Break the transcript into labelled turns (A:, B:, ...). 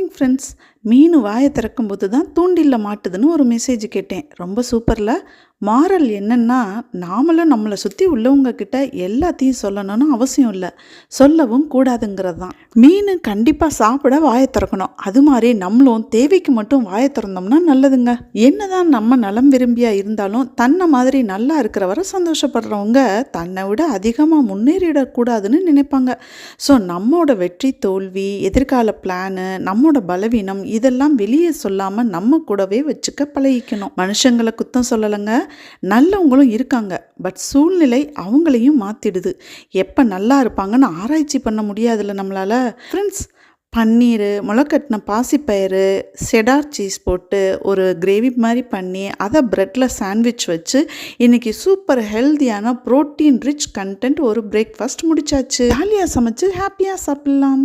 A: Morning friends. மீன் வாயை திறக்கும்போது தான் தூண்டில்ல மாட்டுதுன்னு ஒரு மெசேஜ் கேட்டேன். ரொம்ப சூப்பர்ல. மாறல் என்னன்னா, நாமளும் நம்மளை சுற்றி உள்ளவங்க கிட்ட எல்லாத்தையும் சொல்லணும்னு அவசியம் இல்லை, சொல்லவும் கூடாதுங்கிறது தான். மீன் கண்டிப்பாக சாப்பிட வாயை திறக்கணும். அது மாதிரி நம்மளும் தேவைக்கு மட்டும் வாயை திறந்தோம்னா நல்லதுங்க. என்னதான் நம்ம நலம் விரும்பியா இருந்தாலும் தன்னை மாதிரி நல்லா இருக்கிறவரை சந்தோஷப்படுறவங்க தன்னை விட அதிகமாக முன்னேறிடக்கூடாதுன்னு நினைப்பாங்க. ஸோ நம்மோட வெற்றி தோல்வி, எதிர்கால பிளானு, நம்மோட பலவீனம் இதெல்லாம் வெளியே சொல்லாமல் நம்ம கூடவே வச்சுக்க பழகிக்கணும். மனுஷங்களை குத்தம் சொல்லலைங்க, நல்லவங்களும் இருக்காங்க. பட் சூழ்நிலை அவங்களையும் மாற்றிடுது. எப்போ நல்லா இருப்பாங்கன்னு ஆராய்ச்சி பண்ண முடியாதுல்ல நம்மளால். ஃப்ரெண்ட்ஸ், பன்னீர், முளைக்கட்டின பாசிப்பயிறு, செடார் சீஸ் போட்டு ஒரு கிரேவி மாதிரி பண்ணி அதை ப்ரெட்டில் சாண்ட்விச் வச்சு இன்றைக்கி சூப்பர் ஹெல்த்தியான ப்ரோட்டீன் ரிச் கண்டென்ட் ஒரு பிரேக்ஃபாஸ்ட் முடிச்சாச்சு. ஜாலியாக சமைச்சு ஹாப்பியாக சாப்பிட்லாம்.